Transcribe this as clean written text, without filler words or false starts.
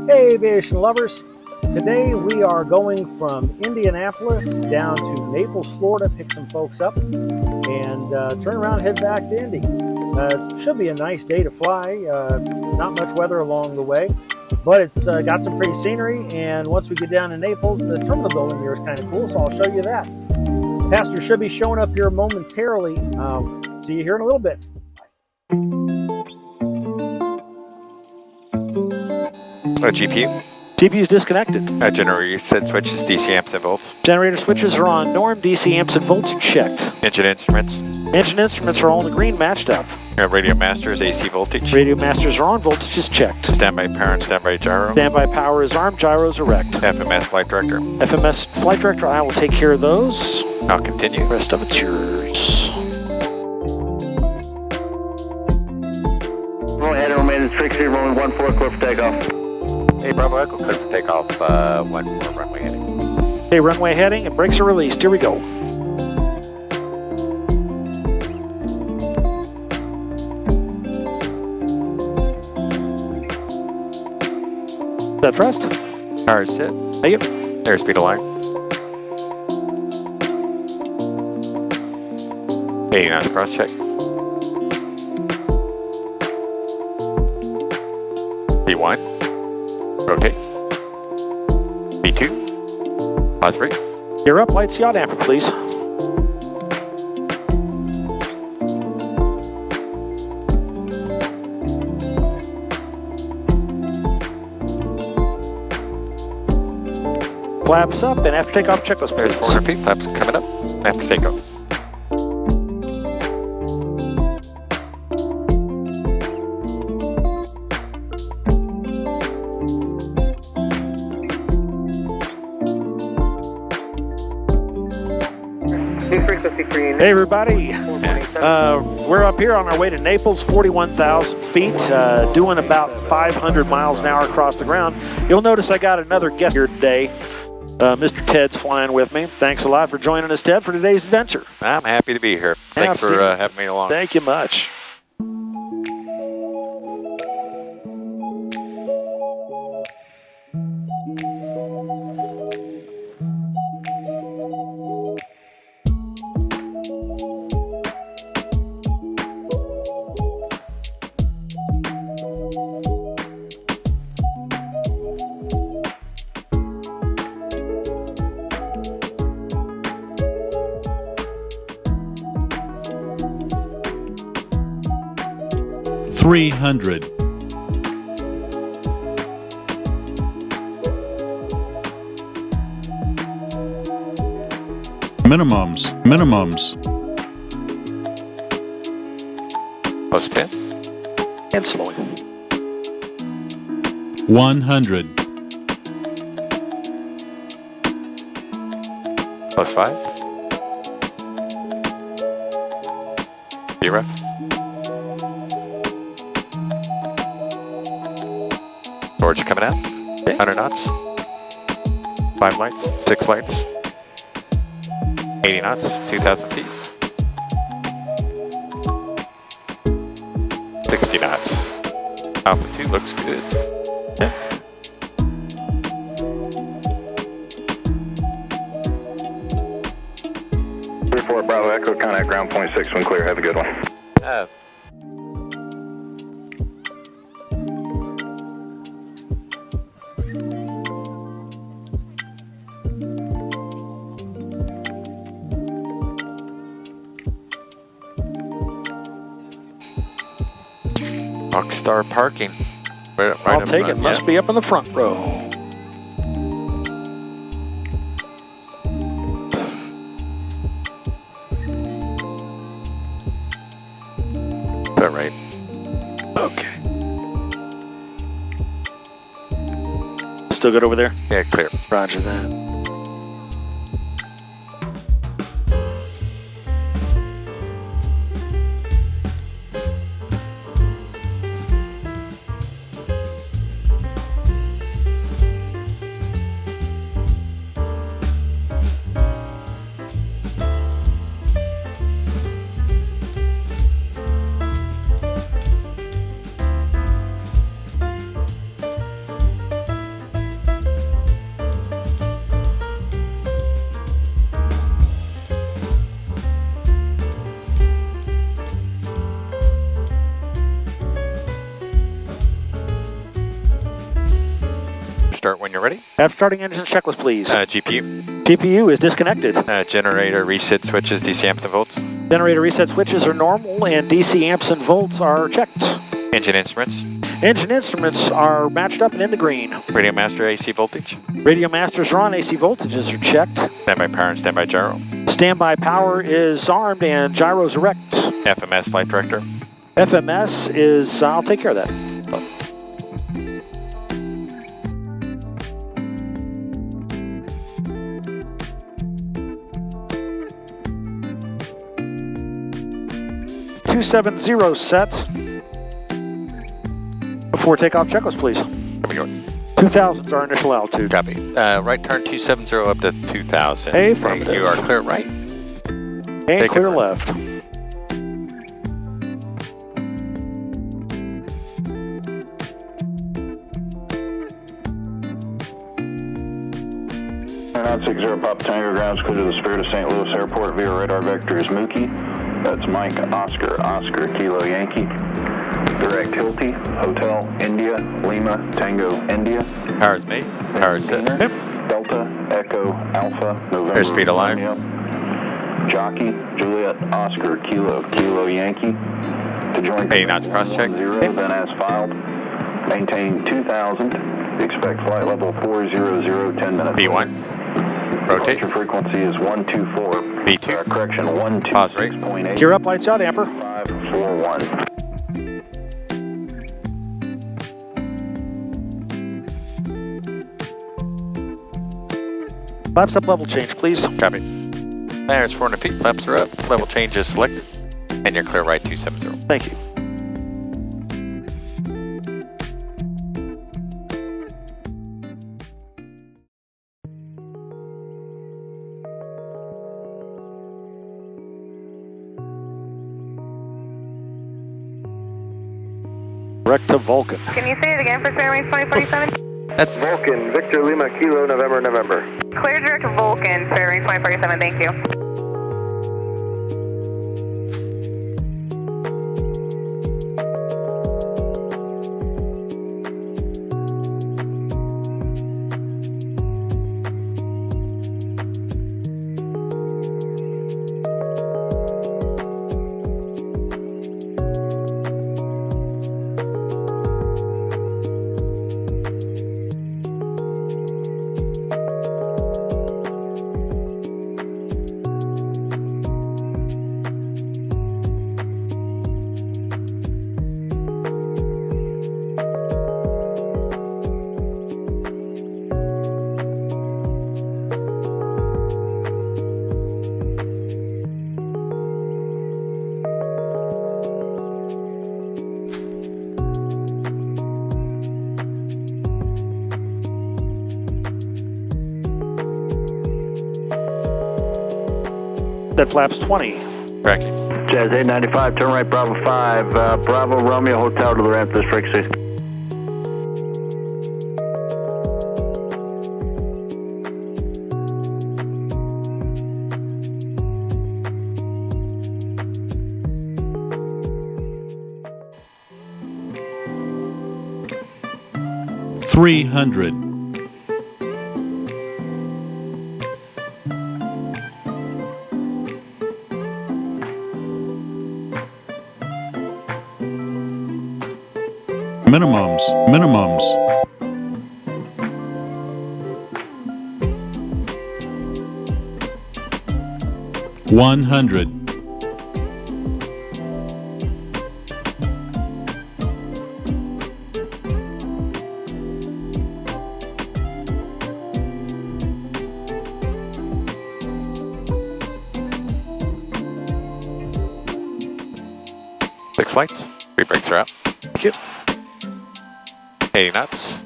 Hey aviation lovers, today we are going from Indianapolis down to Naples, Florida, pick some folks up and turn around and head back to Indy. It should be a nice day to fly, not much weather along the way, but it's got some pretty scenery, and once we get down to Naples, the terminal building here is kind of cool, so I'll show you that. Passenger should be showing up here momentarily. See you here in a little bit. GPU. GPU is disconnected. Generator set switches, DC amps and volts. Generator switches are on norm, DC amps and volts are checked. Engine instruments. Engine instruments are all in the green, matched up. Radio masters, AC voltage. Radio masters are on, voltage is checked. Standby power and standby gyro. Standby power is armed, gyros are wrecked. FMS flight director. FMS flight director, I will take care of those. I'll continue. The rest of it's yours. Head remains 60, rolling 14, clear for takeoff. Hey, Bravo Echo, clear for takeoff, 14 runway heading. Hey, runway heading and brakes are released. Here we go. Set thrust. Power set. Thank you. Airspeed align. 80 knots cross check. B1. Rotate. B2. Pause brake. Gear up, lights, yaw damper, please. Flaps up, and after takeoff, checklist, There's please. 400 feet, flaps coming up after takeoff. Hey everybody, we're up here on our way to Naples, 41,000 feet, doing about 500 miles an hour across the ground. You'll notice I got another guest here today. Mr. Ted's flying with me. Thanks a lot for joining us, Ted, for today's adventure. I'm happy to be here. Thanks for having me along. Thank you much. $300. Minimums. Plus 10. And slowing. 100. Plus 5. 0. Torch coming out. 100 knots. 5 lights. 6 lights. 80 knots. 2,000 feet. 60 knots. Altitude looks good. Yeah. Bravo Echo, contact ground point 6 when clear. Have a good one. Rockstar parking. Right I'll take it. Must be up in the front row. Is that right? Okay. Still good over there? Yeah, clear. Roger that. start when you're ready. After starting engines checklist, please. GPU. GPU is disconnected. Generator, reset switches, DC amps and volts. Generator reset switches are normal and DC amps and volts are checked. Engine instruments. Engine instruments are matched up and in the green. Radio master, AC voltage. Radio masters are on, AC voltages are checked. Standby power and standby gyro. Standby power is armed and gyros erect. FMS, flight director. FMS is, I'll take care of that. .270 set. Before takeoff checklist, please. 2000 is our initial altitude. Copy. Right turn 270 up to 2000. Affirmative. You are clear right. And Take clear it. left. Aeronaut 60 Papa Tango grounds clear to the Spirit of St. Louis Airport via radar vector is Mookie. That's Mike Oscar Kilo Yankee. Direct Hilti, Hotel India, Lima, Tango India. Power is made. Power is set. Delta, Echo, Alpha, November. Airspeed alive. Romeo. Jockey, Juliet, Oscar, Kilo Yankee. To join 80 knots cross check. 0, then as filed. Maintain 2000. Expect flight level 400, 10 minutes. B1. Rotate. Your frequency is 124. B2. Correction, 126.8. Pause rate. Gear up, lights out, Amper. 541. Flaps up, level change, please. Copy. There's 400 feet. Flaps are up. Level change is selected. And you're clear right 270. Thank you. Direct to Vulcan. Can you say it again for Fairway 2047? That's Vulcan, Victor Lima, Kilo, November. Clear direct to Vulcan, Fairway 2047, thank you. That flaps 20. correct. Jazz 895, turn right, Bravo 5, Bravo Romeo Hotel to the ramp this frequency. $300. Minimums. $100. Six lights. Three brakes are out. Thank you. 80 knots.